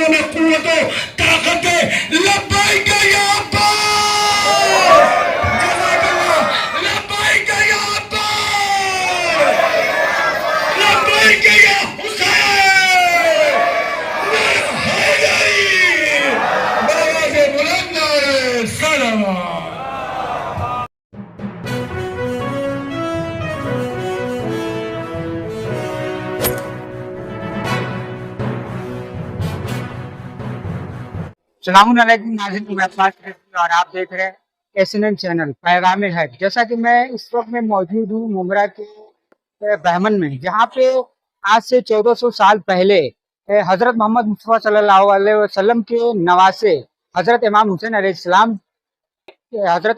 सीनों में कुव्वत ताकत है। लब्बैक या अब्बास, लब्बैक या अब्बास, लब्बैक या हुसैन, हैदरी, आवाज़ बुलंद है, सलाम। सलामुअलैकुम नाज़रीन, मैं अब्बास रफ़ी और आप देख रहे हैं SNN चैनल पैगाम हक। जैसा कि मैं इस वक्त में मौजूद हूँ मुमरा के बहमन में, जहाँ पे आज से 1400 साल पहले हज़रत मोहम्मद मुस्तफ़ा सल्लल्लाहु अलैहि वसल्लम के नवासे हज़रत इमाम हुसैन अलैहिस्सलाम हज़रत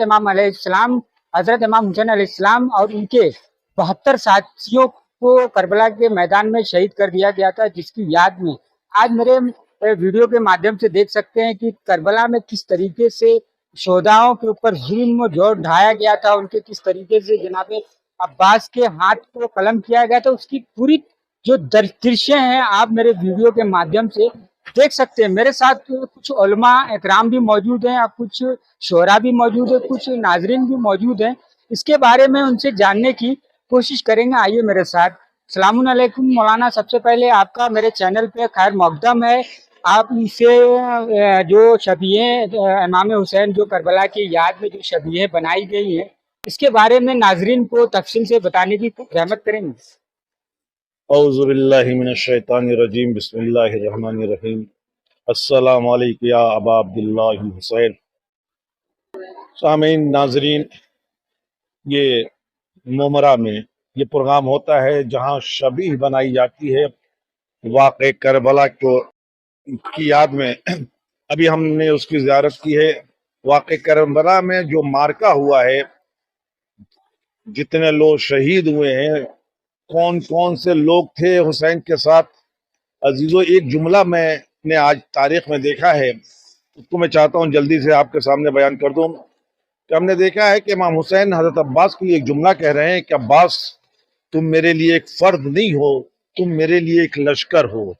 इमाम हुसैन अलैहिस्सलाम और उनके 72 साथियों को करबला के मैदान में शहीद कर दिया गया था, जिसकी याद में आज मेरे वीडियो के माध्यम से देख सकते हैं कि करबला में किस तरीके से शोहदाओं के ऊपर जुल्म जो ढाया गया था, उनके किस तरीके से जनाबे अब्बास के हाथ को कलम किया गया था, उसकी पूरी जो दृश्य हैं आप मेरे वीडियो के माध्यम से देख सकते हैं। मेरे साथ कुछ उलमा इकराम भी मौजूद हैं, कुछ शोरा भी मौजूद है, कुछ नाजरीन भी मौजूद हैं। इसके बारे में उनसे जानने की कोशिश करेंगे, आइए मेरे साथ। सलामुन अलैकुम मौलाना, सबसे पहले आपका मेरे चैनल पे खैर मकदम है। आप इसे जो शबीहें इमाम हुसैन जो करबला की याद में जो शबीहें बनाई गई हैं, इसके बारे में नाजरीन को तफसील से बताने की रहमत करेंगे। औज़ु बिल्लाहि मिनश शैतानिर रजीम, बिस्मिल्लाहिर रहमानिर रहीम। अस्सलामु अलैकुम या अबा अब्दुल्लाह हुसैन। सामीन नाजरीन, ये मुमरा में ये प्रोग्राम होता है जहाँ शबीह बनाई जाती है वाक़े करबला को की याद में। अभी हमने उसकी ज़ियारत की है। वाक़े करबला में जो मार्का हुआ है, जितने लोग शहीद हुए हैं, कौन कौन से लोग थे हुसैन के साथ, अजीजों एक जुमला मैंने आज तारीख में देखा है, उसको मैं चाहता हूँ जल्दी से आपके सामने बयान कर दूँ। कि हमने देखा है कि इमाम हुसैन हज़रत अब्बास को एक जुमला कह रहे हैं कि अब्बास, तुम मेरे लिए एक फर्द नहीं हो, तुम मेरे लिए एक लश्कर हो।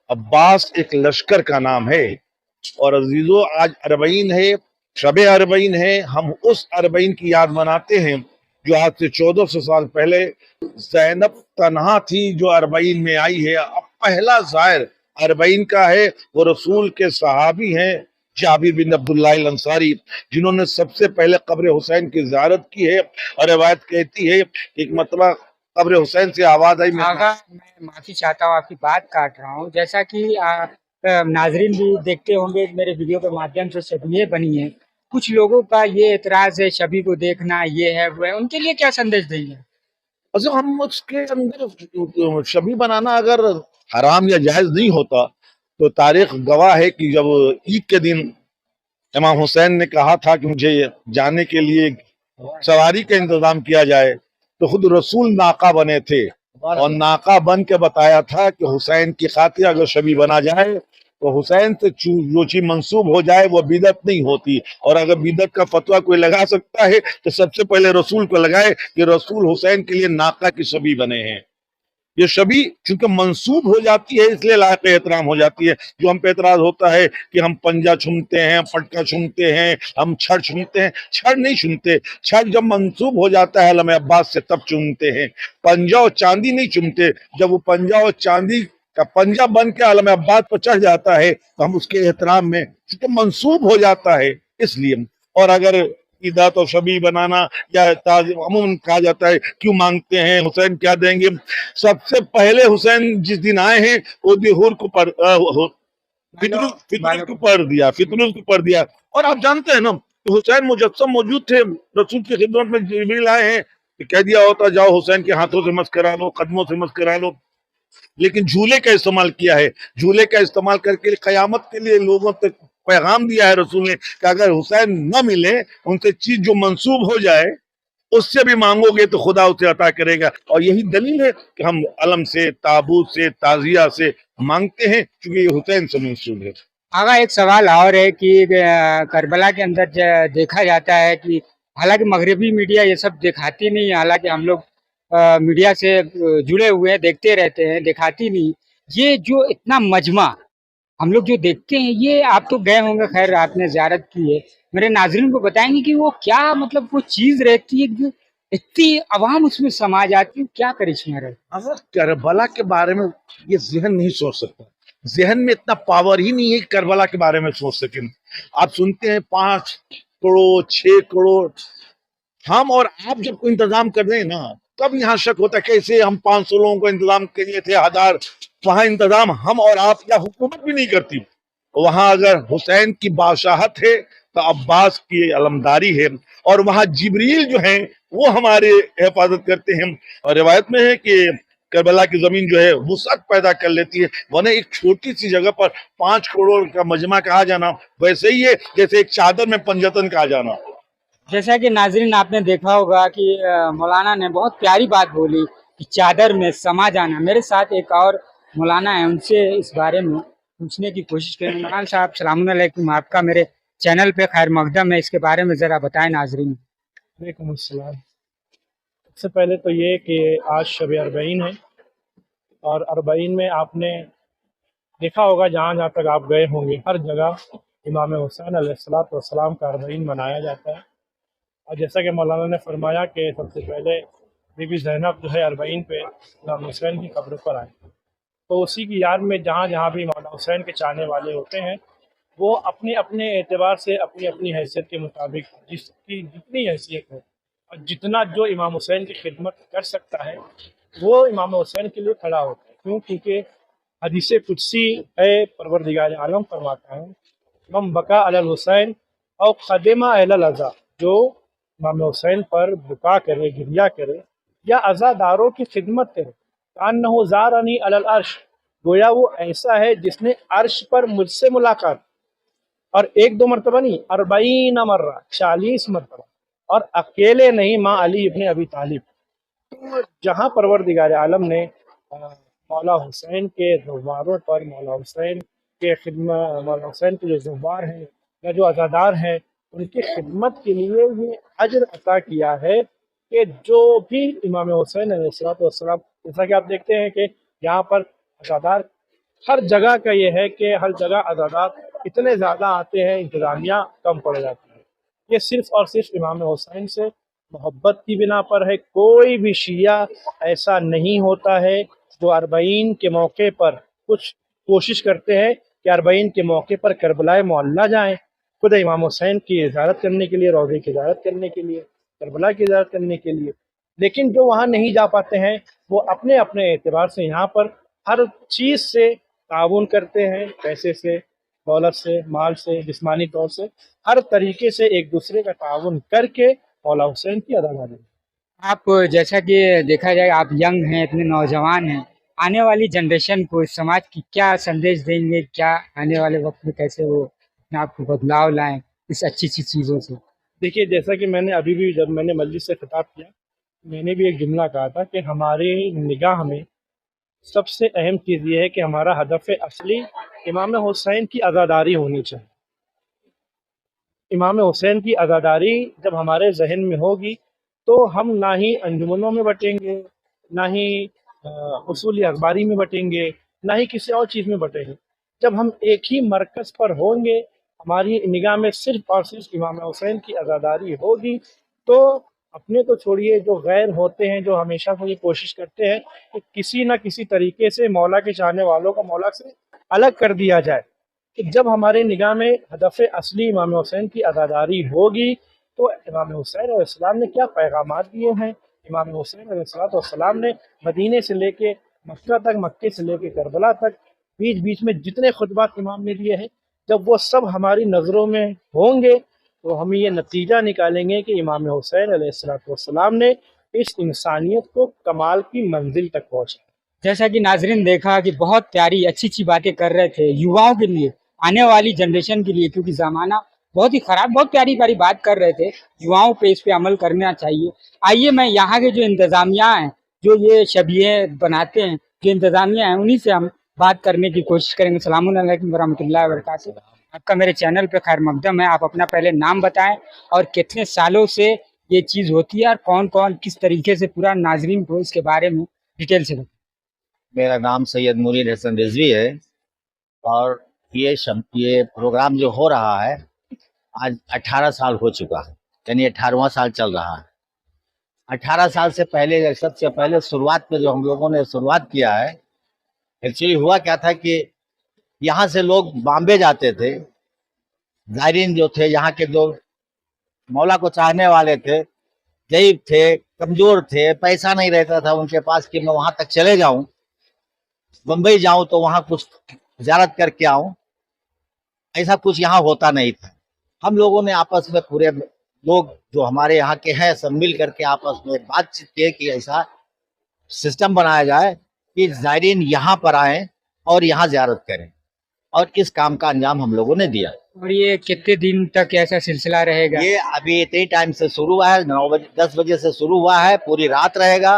अब्बास एक लश्कर का नाम है। और अजीजों आज अरबईन है, शब अरबईन है। हम उस अरबईन की याद मनाते हैं जो आज से 1400 साल पहले ज़ैनब तन्हा थी जो अरबईन में आई है। अब पहला ज़ायर अरबईन का है, वो रसूल के सहाबी हैं जाबिर बिन अब्दुल्लाह अल अंसारी, जिन्होंने सबसे पहले कब्र हुसैन की ज़ियारत की है। और रिवायत कहती है एक मतबा कब्र हुसैन से आवाज आई। आगा मैं माफी चाहता हूँ, आपकी बात काट रहा हूँ। जैसा कि नाजरीन भी देखते होंगे मेरे वीडियो के माध्यम से शबीहें बनी है, कुछ लोगों का ये एतराज है शबी को देखना ये है वो है, उनके लिए क्या संदेश देंगे? अच्छा, हम उसके अंदर शबी बनाना अगर हराम या जायज नहीं होता तो तारीख गवाह है कि जब ईद के दिन इमाम हुसैन ने कहा था कि मुझे जाने के लिए सवारी का इंतजाम किया जाए, तो खुद रसूल नाका बने थे और नाका बन के बताया था कि हुसैन की खातिर अगर शबी बना जाए तो हुसैन से जो चीज मंसूब हो जाए वो बिदत नहीं होती। और अगर बिदत का फतवा कोई लगा सकता है तो सबसे पहले रसूल को लगाए कि रसूल हुसैन के लिए नाका की शबी बने हैं। ये शबी चूंकि मंसूब हो जाती है इसलिए लायक एहतराम हो जाती है। जो हम पे एतराज होता है कि हम पंजा चूमते हैं, पटका चूमते हैं, हम छड़ चूमते हैं, छड़ नहीं चूमते। छड़ जब मंसूब हो जाता है अलम अब्बास से तब चूमते हैं, पंजा और चांदी नहीं चूमते। जब वो पंजा और चांदी का पंजा बन के अलम अब्बास पर चढ़ जाता है तो हम उसके एहतराम में, चूंकि मंसूब हो जाता है इसलिए। और अगर ईदा तो शबी बनाना या अमूमन कहा जाता है क्यों मांगते हैं, हुसैन क्या देंगे। सबसे पहले हुसैन जिस दिन आए हैं वो दिहुर को फितरुल को पढ़ दिया। और आप जानते हैं ना तो हुसैन मुजस्सम मौजूद थे, रसूल की खिदमत में जिब्रील आए हैं, तो कह दिया होता जाओ हुसैन के हाथों से मस करा लो, कदमों से मस करा लो। लेकिन झूले का इस्तेमाल किया है। झूले का इस्तेमाल करके कयामत के लिए लोगों तक पैगाम दिया है रसूल ने कि अगर हुसैन न मिले, उनसे चीज जो मंसूब हो जाए उससे भी मांगोगे तो खुदा उसे अता करेगा। और यही दलील है कि हम अलम से, ताबूत से, ताजिया से मांगते हैं क्योंकि ये हुसैन से मंसूब है। आगा एक सवाल और है कि करबला के अंदर देखा जाता है कि हालांकि मगरबी मीडिया ये सब दिखाती नहीं है, हालांकि हम लोग मीडिया से जुड़े हुए हैं, देखते रहते हैं, दिखाती नहीं। ये जो इतना मजमा हम लोग जो देखते हैं, ये आप तो गए होंगे, खैर आपने ज़ियारत की है, मेरे नाज़रीन को बताएंगे कि वो क्या मतलब वो चीज़ रहती है जो इतनी आवाम उसमें समा जाती है, क्या करिश्मा रहता अगर करबला के बारे में ये जहन नहीं सोच सकता, जहन में इतना पावर ही नहीं है कि करबला के बारे में सोच सकें। आप सुनते हैं 5 करोड़ 6 करोड़, हम और आप जब कोई इंतजाम कर दें ना, तब यहाँ शक होता है कैसे हम 500 लोगों को इंतजाम किए थे, 1000। वहां इंतजाम हम और आप या हुकूमत भी नहीं करती। वहां अगर हुसैन की बादशाहत है तो अब्बास की अलमदारी है, और वहां जिब्रील जो हैं वो हमारे हिफाजत करते हैं। और रिवायत में है कि करबला की जमीन जो है वुसअत पैदा कर लेती है, वरना एक छोटी सी जगह पर 5 करोड़ का मजमा कहा जाना वैसे ही है जैसे एक चादर में पंजतन कहा जाना। है? जैसा कि नाज़रीन आपने देखा होगा कि मौलाना ने बहुत प्यारी बात बोली कि चादर में समा जाना। मेरे साथ एक और मौलाना है, उनसे इस बारे में पूछने की कोशिश करेंगे। मौलाना साहब सलाम अलैकुम, आपका मेरे चैनल पे खैर मकदम है, इसके बारे में ज़रा बताएं नाज़रीन। वालेकुम अस्सलाम। सबसे पहले तो ये कि आज शब अरबईन है, और अरबईन में आपने देखा होगा जहाँ जहाँ तक आप गए होंगे हर जगह इमाम हुसैन अलैहिस्सलाम का अरबईन मनाया जाता है। और जैसा कि मौलाना ने फरमाया कि सबसे पहले बीबी ज़ैनब जो है अरबईन पे इमाम हुसैन की कब्र पर आए, तो उसी की याद में जहाँ जहाँ भी मौलाना हुसैन के चाहने वाले होते हैं वो अपने अपने एतबार से अपनी अपनी हैसियत के मुताबिक जिसकी जितनी हैसियत है और जितना जो इमाम हुसैन की खिदमत कर सकता है वो इमाम हुसैन के लिए खड़ा होता है। क्यों? क्योंकि हदीस कुदसी है, परवरदिगार आलम फरमाता है मम बका अलल हुसैन और खदमा अहलल अज़ा, जो इमाम हुसैन पर बुका करे, गिरिया करे या अज़ादारों की खिदमत करे, कान्नहु ज़ारनी अलल अर्श, गोया वो ऐसा है जिसने अर्श पर मुझसे मुलाकात, और 1-2 मरतबा नहीं, 40 मर्रा, 40 मरतबा, और अकेले नहीं, माँ अली इब्ने अबी तालिब। तो जहाँ परवरदिगार आलम ने मौला हुसैन के ज़ुवारों पर, मौला हुसैन के खिदमत, मौला हुसैन के जो ज़ुवार हैं या जो अज़ादार हैं उनकी खिदमत के लिए ये अजर अता किया है कि जो भी इमाम हुसैन अलैहिस्सलाम, जैसा कि आप देखते हैं कि यहाँ पर अज़ादार हर जगह का ये है कि हर जगह अज़ादार इतने ज़्यादा आते हैं, इंतज़ामिया कम पड़ जाती है। ये सिर्फ़ और सिर्फ इमाम हुसैन से मोहब्बत की बिना पर है। कोई भी शिया ऐसा नहीं होता है जो अरबईन के मौके पर कुछ कोशिश करते हैं कि अरबईन के मौके पर करबलाए मोहल्ला जाएं, खुद इमाम हुसैन की ज़ियारत करने के लिए, रोज़े की ज़ियारत करने के लिए, करबला की ज़ियारत करने के लिए। लेकिन जो वहाँ नहीं जा पाते हैं वो अपने अपने एतबार से यहाँ पर हर चीज़ से ताउन करते हैं, पैसे से, दौलत से, माल से, जिस्मानी तौर से, हर तरीके से एक दूसरे का ताउन करके मौला हुसैन की अदाकारी। आप जैसा कि देखा जाए आप यंग हैं, इतने नौजवान हैं, आने वाली जनरेशन को इस समाज की क्या संदेश देंगे, क्या आने वाले वक्त में कैसे वो अपने आप को बदलाव लाएं इस अच्छी अच्छी चीज़ों से? देखिए, जैसा कि मैंने अभी भी जब मैंने मजलिस से खिताब किया, मैंने भी एक जुमला कहा था कि हमारी निगाह में सबसे अहम चीज़ ये है कि हमारा हदफ असली इमाम हुसैन की अज़ादारी होनी चाहिए। इमाम हुसैन की अज़ादारी जब हमारे जहन में होगी तो हम ना ही अंजुमनों में बटेंगे, ना ही उसूली अखबारी में बटेंगे, ना ही किसी और चीज़ में बटेंगे। जब हम एक ही मरकज़ पर होंगे, हमारी निगाह में सिर्फ़ और सिर्फ इमाम हुसैन की अज़ादारी होगी, तो अपने तो छोड़िए, जो गैर होते हैं, जो हमेशा को ये कोशिश करते हैं कि किसी न किसी तरीके से मौला के चाहने वालों को मौला से अलग कर दिया जाए। कि जब हमारे निगाह में हदफ असली इमाम हुसैन की अज़ादारी होगी तो इमाम हुसैन अलैहिस्सलाम ने क्या पैगामात दिए हैं। इमाम हुसैन अलैहिस्सलाम ने मदीने से लेके मक्का तक, मक्के से लेके करबला तक, बीच बीच में जितने खुतबात इमाम ने दिए हैं, जब वो सब हमारी नज़रों में होंगे तो हम ये नतीजा निकालेंगे कि इमाम हुसैन अलैहिस्सलाम ने इस इंसानियत को कमाल की मंजिल तक पहुँचा। जैसा कि नाजरीन देखा कि बहुत प्यारी अच्छी अच्छी बातें कर रहे थे युवाओं के लिए, आने वाली जनरेशन के लिए, क्योंकि ज़माना बहुत ही ख़राब, बहुत प्यारी प्यारी बात कर रहे थे। युवाओं पे इस पे अमल करना चाहिए। आइए मैं यहाँ के जो इंतज़ामिया हैं, जो ये शबिये बनाते हैं, जो इंतज़ामिया हैं, उन्हीं से हम बात करने की कोशिश करेंगे। अस्सलामु अलैकुम वरहमतुल्लाहि वबरकातुहू। आपका मेरे चैनल पे खैर मकदम है। आप अपना पहले नाम बताएं और कितने सालों से ये चीज़ होती है और कौन कौन किस तरीके से, पूरा नाजरीन को इसके बारे में डिटेल से बताएं। मेरा नाम सैयद मुरीद हसन रिजवी है और ये प्रोग्राम जो हो रहा है आज 18 साल हो चुका है, यानी 18वां साल चल रहा है। 18 साल से पहले, सबसे पहले शुरुआत में जो हम लोगों ने शुरुआत किया है, एक्चुअली हुआ क्या था कि यहाँ से लोग बॉम्बे जाते थे, जायरीन जो थे यहाँ के, जो मौला को चाहने वाले थे, ज़ईफ थे, कमज़ोर थे, पैसा नहीं रहता था उनके पास कि मैं वहाँ तक चले जाऊँ, बम्बई जाऊँ तो वहाँ कुछ ज़ियारत करके आऊँ, ऐसा कुछ यहाँ होता नहीं था। हम लोगों ने आपस में, पूरे लोग जो हमारे यहाँ के हैं, सब मिल करके आपस में बातचीत किए कि ऐसा सिस्टम बनाया जाए कि ज़ायरीन यहाँ पर आएँ और यहाँ ज़ियारत करें, और इस काम का अंजाम हम लोगों ने दिया। और ये कितने दिन तक ऐसा सिलसिला रहेगा? ये अभी इतने टाइम से शुरू हुआ है, 9 बजे 10 बजे से शुरू हुआ है, पूरी रात रहेगा,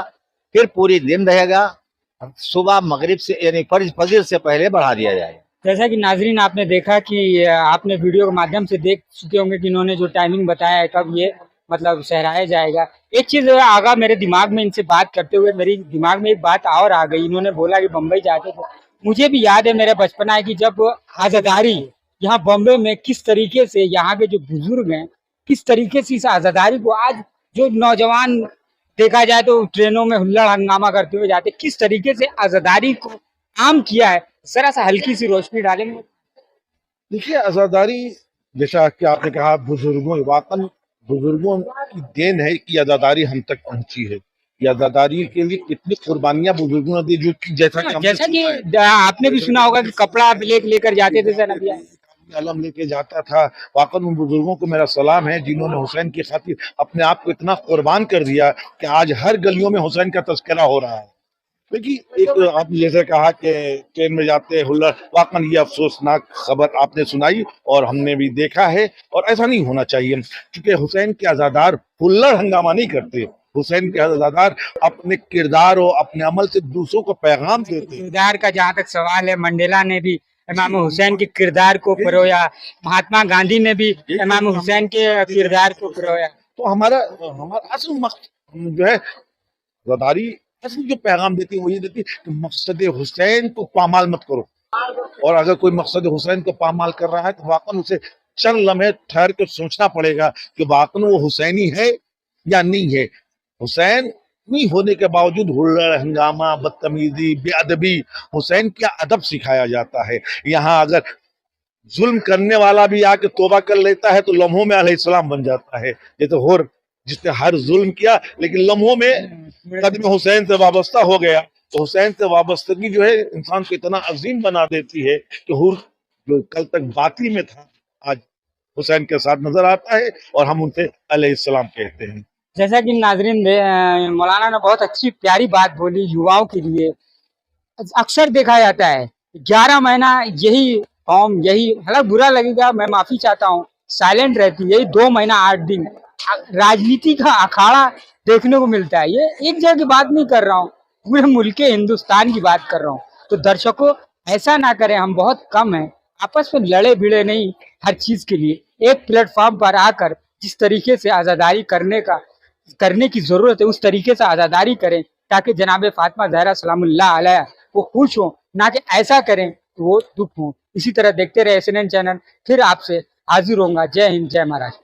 फिर पूरी दिन रहेगा, सुबह मगरिब से यानी फजर से पहले बढ़ा दिया जाएगा। जैसा कि नाजरीन आपने देखा कि आपने वीडियो के माध्यम से देख चुके होंगे कि इन्होंने जो टाइमिंग बताया है कब ये मतलब सहराया जाएगा। एक चीज़ आगा मेरे दिमाग में, इनसे बात करते हुए मेरे दिमाग में एक बात और आ गई। इन्होंने बोला कि बम्बई जाते थे, मुझे भी याद है, मेरा बचपना है कि जब आज़ादारी यहाँ बॉम्बे में किस तरीके से यहाँ के जो बुजुर्ग हैं, किस तरीके से इस आज़ादारी को, आज जो नौजवान देखा जाए तो ट्रेनों में हुल्लड़ हंगामा करते हुए जाते, किस तरीके से आज़ादारी को आम किया है, जरा सा हल्की सी रोशनी डालेंगे। देखिए, आज़ादारी, जैसा कि आपने कहा, वाकई बुजुर्गों की देन है कि आज़ादारी हम तक पहुंची है। ये आज़ादारी के लिए कितनी कुर्बानियां बुजुर्गों ने दी, जो कि जैसा कि आपने भी सुना होगा कि कपड़ा ब्लैक लेकर जाते थे सनबिया, अलम लेके जाता था। वाकई उन बुजुर्गों को मेरा सलाम है जिन्होंने हुसैन की खातिर अपने आप को इतना कुर्बान कर दिया कि आज हर गलियों में हुसैन का तस्करा हो रहा है। देखिए, एक आपने जैसे कहा कि ट्रेन में जाते हुल्लड़, वाकई ये अफसोसनाक खबर आपने सुनाई और हमने भी देखा है, और ऐसा नहीं होना चाहिए, क्योंकि हुसैन के आज़ादार हुल्लड़ हंगामा नहीं करते। हुसैन के आज़ादार अपने किरदार और अपने अमल से दूसरों को पैगाम देते हैं। किरदार का जहाँ तक सवाल है, मंडेला ने भी इमाम हुसैन के किरदार को परोया, महात्मा गांधी ने भी इमाम हुसैन के किरदार को परोया। तो हमारा असल मकसद जो है, आज़ादारी असल जो पैगाम देती है वो ये देती है कि मकसद हुसैन को पामाल मत करो, और अगर कोई मकसद हुसैन को पामाल कर रहा है तो वाकई उसे चंद लम्हे ठहर कर सोचना पड़ेगा कि वाकई वो हुसैनी है या नहीं है। हुसैन नहीं होने के बावजूद हुल्लड़ हंगामा, बदतमीजी, बेअदबी, हुसैन क्या अदब सिखाया जाता है। यहाँ अगर जुल्म करने वाला भी आके तौबा कर लेता है तो लम्हों में अलैहिस्सलाम बन जाता है। ये तो और जिसने हर जुल्म किया लेकिन लम्हों में कदम हुसैन से वाबस्ता हो गया, तो हुसैन से वाबस्तगी जो है इंसान को इतना अजीम बना देती है कि हुर जो कल तक बाती में था आज हुसैन के साथ नजर आता है, और हम उनसे अलैहिस्सलाम कहते हैं। जैसा कि नाजरीन मौलाना ने बहुत अच्छी प्यारी बात बोली युवाओं के लिए। अक्सर देखा जाता है 11 महीना यही कौम, यही, हालांकि बुरा लगेगा, मैं माफी चाहता हूँ, साइलेंट रहती है। यही 2 महीना 8 दिन राजनीति का अखाड़ा देखने को मिलता है। ये एक जगह की बात नहीं कर रहा हूँ, पूरे मुल्क के हिंदुस्तान की बात कर रहा हूँ। तो दर्शकों, ऐसा ना करें, हम बहुत कम हैं, आपस में लड़े भिड़े नहीं, हर चीज के लिए एक प्लेटफॉर्म पर आकर जिस तरीके से आज़ादारी करने की जरूरत है उस तरीके से आज़ादारी करें, ताकि जनाब फातिमा ज़हरा सलामुल्लाह अलैहा वो खुश हो, ना कि ऐसा करें तो वो दुख हो। इसी तरह देखते रहे SNN चैनल, फिर आपसे हाजिर होऊंगा। जय हिंद, जय महाराष्ट्र।